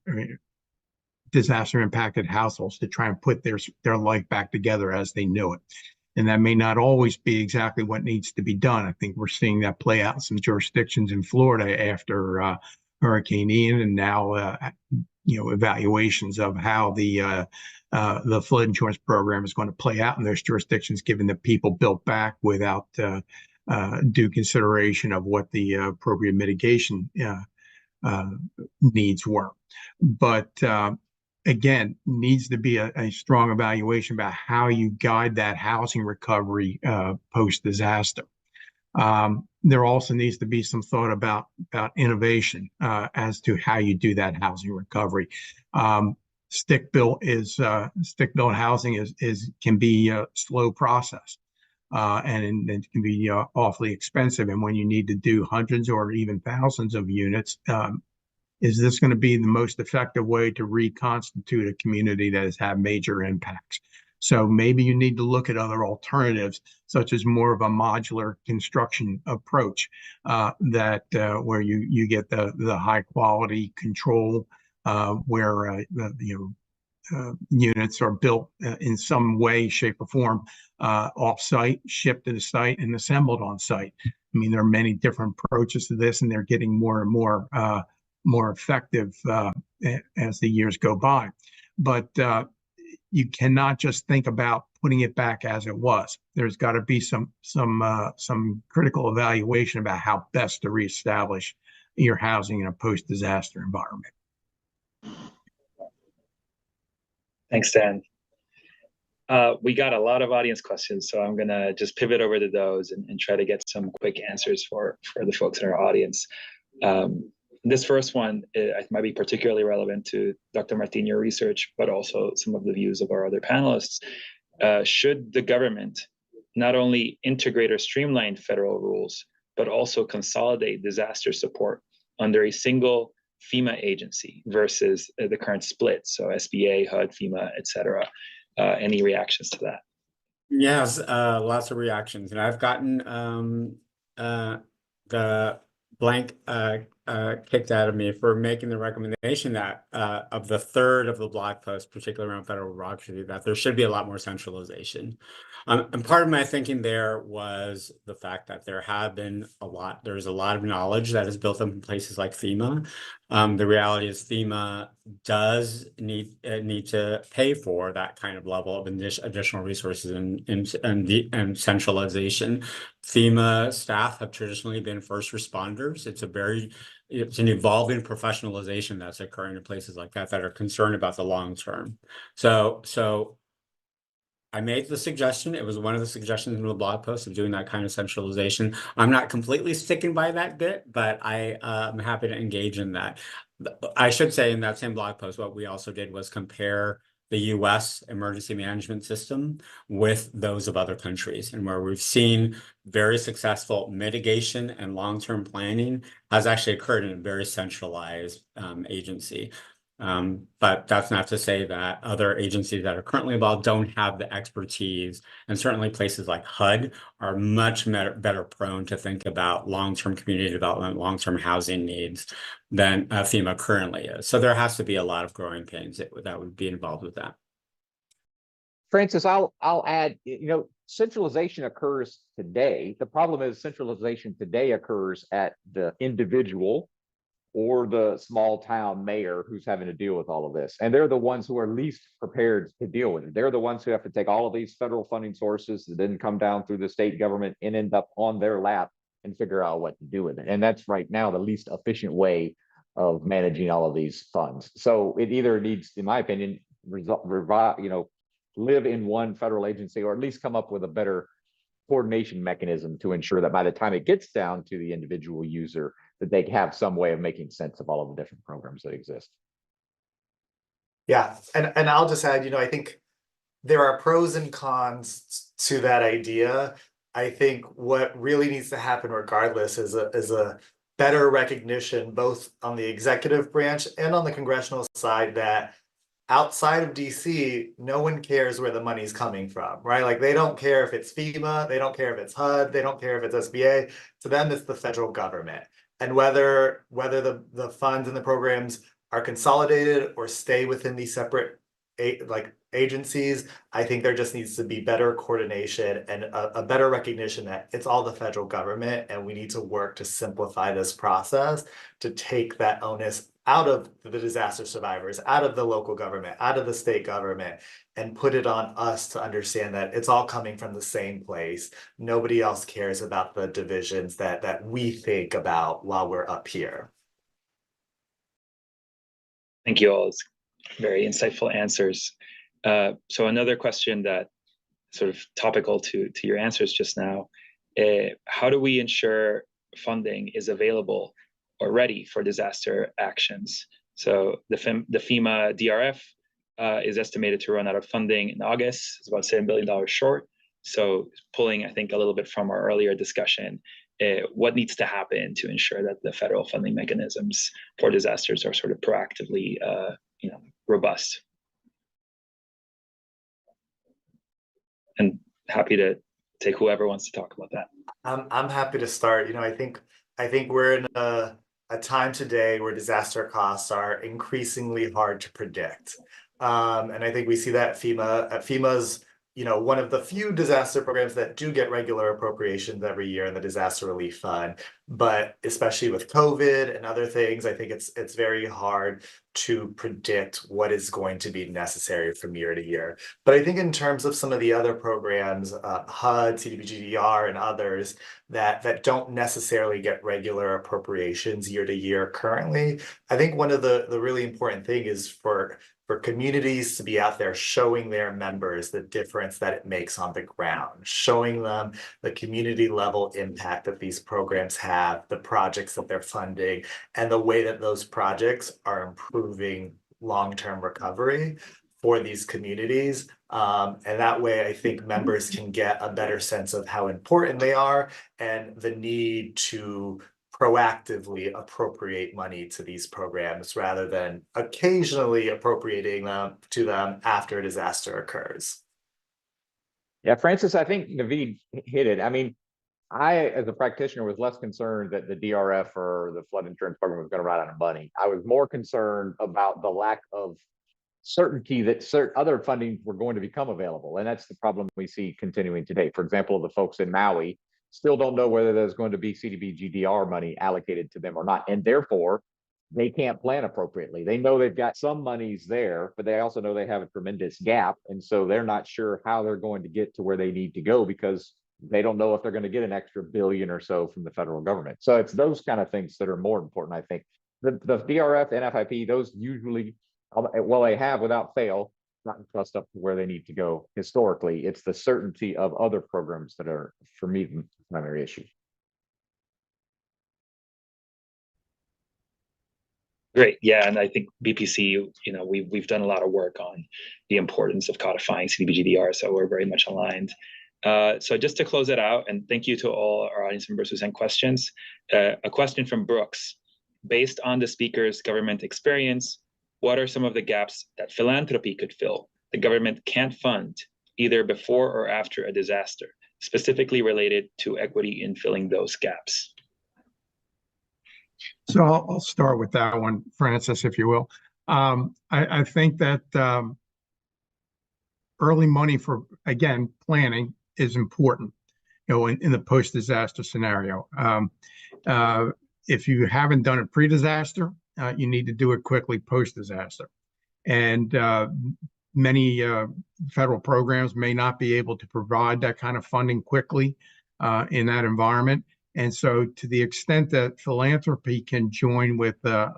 disaster impacted households to try and put their life back together as they knew it. And that may not always be exactly what needs to be done. I think we're seeing that play out in some jurisdictions in Florida after Hurricane Ian, and now evaluations of how the flood insurance program is going to play out in those jurisdictions, given that people built back without due consideration of what the appropriate mitigation needs were. But again, needs to be a strong evaluation about how you guide that housing recovery post-disaster. There also needs to be some thought about innovation as to how you do that housing recovery. Stick-built housing can be a slow process. And it can be awfully expensive. And when you need to do hundreds or even thousands of units, is this going to be the most effective way to reconstitute a community that has had major impacts? So maybe you need to look at other alternatives, such as more of a modular construction approach where you get the high quality control where units are built in some way, shape, or form off-site, shipped to the site, and assembled on site. I mean, there are many different approaches to this, and they're getting more and more effective as the years go by. But you cannot just think about putting it back as it was. There's got to be some critical evaluation about how best to reestablish your housing in a post-disaster environment. Thanks, Dan. We got a lot of audience questions, so I'm gonna just pivot over to those and try to get some quick answers for the folks in our audience. This first one might be particularly relevant to Dr. Martin, your research, but also some of the views of our other panelists. Should the government not only integrate or streamline federal rules, but also consolidate disaster support under a single FEMA agency versus the current split, so SBA, HUD, FEMA, et cetera? Any reactions to that? Yes, lots of reactions. And I've gotten the blank kicked out of me for making the recommendation that of the third of the blog post, particularly around federal bureaucracy, that there should be a lot more centralization. And part of my thinking there was the fact that there's a lot of knowledge that is built up in places like FEMA. The reality is FEMA does need to pay for that kind of level of additional resources and centralization. FEMA staff have traditionally been first responders. It's an evolving professionalization that's occurring in places like that are concerned about the long term. So I made the suggestion. It was one of the suggestions in the blog post of doing that kind of centralization. I'm not completely sticking by that bit, but I'm happy to engage in that. I should say in that same blog post, what we also did was compare the US emergency management system with those of other countries, and where we've seen very successful mitigation and long-term planning has actually occurred in a very centralized agency. But that's not to say that other agencies that are currently involved don't have the expertise, and certainly places like HUD are much better prone to think about long-term community development, long-term housing needs than FEMA currently is. So there has to be a lot of growing pains that would be involved with that. Francis, I'll add, centralization occurs today. The problem is centralization today occurs at the individual or the small town mayor who's having to deal with all of this. And they're the ones who are least prepared to deal with it. They're the ones who have to take all of these federal funding sources that didn't come down through the state government and end up on their lap and figure out what to do with it. And that's right now the least efficient way of managing all of these funds. So it either needs, in my opinion, live in one federal agency, or at least come up with a better coordination mechanism to ensure that by the time it gets down to the individual user, that they have some way of making sense of all of the different programs that exist. Yeah, and I'll just add, I think there are pros and cons to that idea. I think what really needs to happen regardless is a better recognition, both on the executive branch and on the congressional side, that outside of DC, no one cares where the money's coming from, right? Like, they don't care if it's FEMA, they don't care if it's HUD, they don't care if it's SBA. To them, it's the federal government. And whether the funds and the programs are consolidated or stay within these separate agencies, I think there just needs to be better coordination and a better recognition that it's all the federal government, and we need to work to simplify this process to take that onus out of the disaster survivors, out of the local government, out of the state government, and put it on us to understand that it's all coming from the same place. Nobody else cares about the divisions that we think about while we're up here. Thank you all. It's very insightful answers. So another question that sort of topical to your answers just now, how do we ensure funding is available or ready for disaster actions? So the FEMA DRF is estimated to run out of funding in August. It's about $7 billion short. So pulling, I think, a little bit from our earlier discussion, what needs to happen to ensure that the federal funding mechanisms for disasters are sort of proactively, robust? And happy to take whoever wants to talk about that. I'm happy to start. You know, I think we're in a time today where disaster costs are increasingly hard to predict. And I think we see that FEMA's, one of the few disaster programs that do get regular appropriations every year in the Disaster Relief Fund. But especially with COVID and other things, I think it's very hard to predict what is going to be necessary from year to year. But I think in terms of some of the other programs, HUD, CDBG-DR, and others that don't necessarily get regular appropriations year to year currently, I think one of the really important thing is for communities to be out there showing their members the difference that it makes on the ground, showing them the community level impact that these programs have, the projects that they're funding, and the way that those projects are improving long-term recovery for these communities. And that way, I think members can get a better sense of how important they are and the need to proactively appropriate money to these programs rather than occasionally appropriating them to them after a disaster occurs. Yeah, Francis, I think Naveed hit it. I mean, I, as a practitioner, was less concerned that the DRF or the flood insurance program was going to run out of money. I was more concerned about the lack of certainty that other funding were going to become available. And that's the problem we see continuing today. For example, the folks in Maui still don't know whether there's going to be CDBG-DR money allocated to them or not. And therefore, they can't plan appropriately. They know they've got some monies there, but they also know they have a tremendous gap. And so they're not sure how they're going to get to where they need to go because they don't know if they're going to get an extra billion or so from the federal government. So it's those kind of things that are more important, I think. The DRF, NFIP, those usually, well, they have without fail gotten trust up to where they need to go historically. It's the certainty of other programs that are, for me, the primary issue. Great. Yeah, and I think BPC, we've done a lot of work on the importance of codifying CDBG-DR, so we're very much aligned. So just to close it out, and thank you to all our audience members who sent questions. A question from Brooks. Based on the speaker's government experience, what are some of the gaps that philanthropy could fill the government can't fund, either before or after a disaster, specifically related to equity in filling those gaps? So I'll start with that one, Francis, if you will. I think that early money for, again, planning is important, in the post-disaster scenario. If you haven't done it pre-disaster, you need to do it quickly post-disaster. And many federal programs may not be able to provide that kind of funding quickly in that environment. And so to the extent that philanthropy can join with a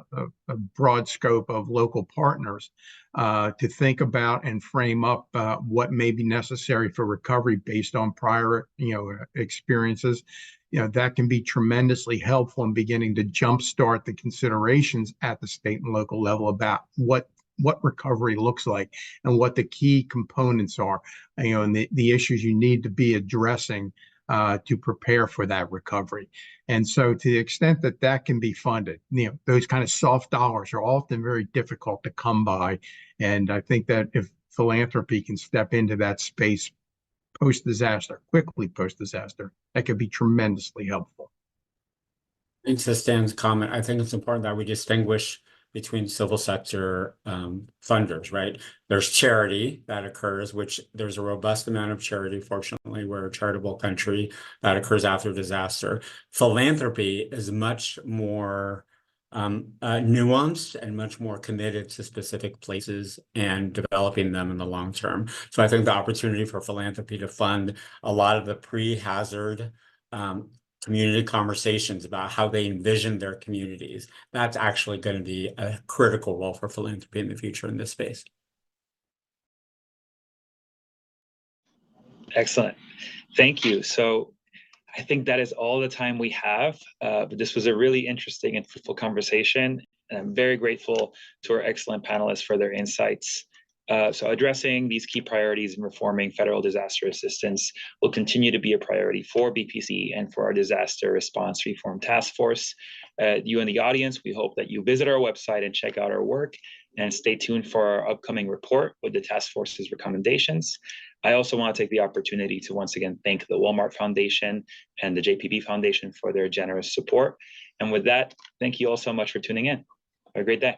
broad scope of local partners to think about and frame up what may be necessary for recovery based on prior experiences, that can be tremendously helpful in beginning to jumpstart the considerations at the state and local level about what recovery looks like and what the key components are, and the issues you need to be addressing to prepare for that recovery. And so to the extent that that can be funded, those kind of soft dollars are often very difficult to come by. And I think that if philanthropy can step into that space post-disaster, quickly post-disaster, that could be tremendously helpful. Thanks to Stan's comment. I think it's important that we distinguish between civil sector funders, right? There's charity that occurs, which there's a robust amount of charity, fortunately, we're a charitable country, that occurs after disaster. Philanthropy is much more nuanced and much more committed to specific places and developing them in the long term. So I think the opportunity for philanthropy to fund a lot of the pre-hazard community conversations about how they envision their communities. That's actually going to be a critical role for philanthropy in the future in this space. Excellent. Thank you. So I think that is all the time we have, but this was a really interesting and fruitful conversation. And I'm very grateful to our excellent panelists for their insights. So addressing these key priorities in reforming federal disaster assistance will continue to be a priority for BPC and for our Disaster Response Reform Task Force. You in the audience, we hope that you visit our website and check out our work, and stay tuned for our upcoming report with the task force's recommendations. I also want to take the opportunity to once again thank the Walmart Foundation and the JPB Foundation for their generous support. And with that, thank you all so much for tuning in. Have a great day.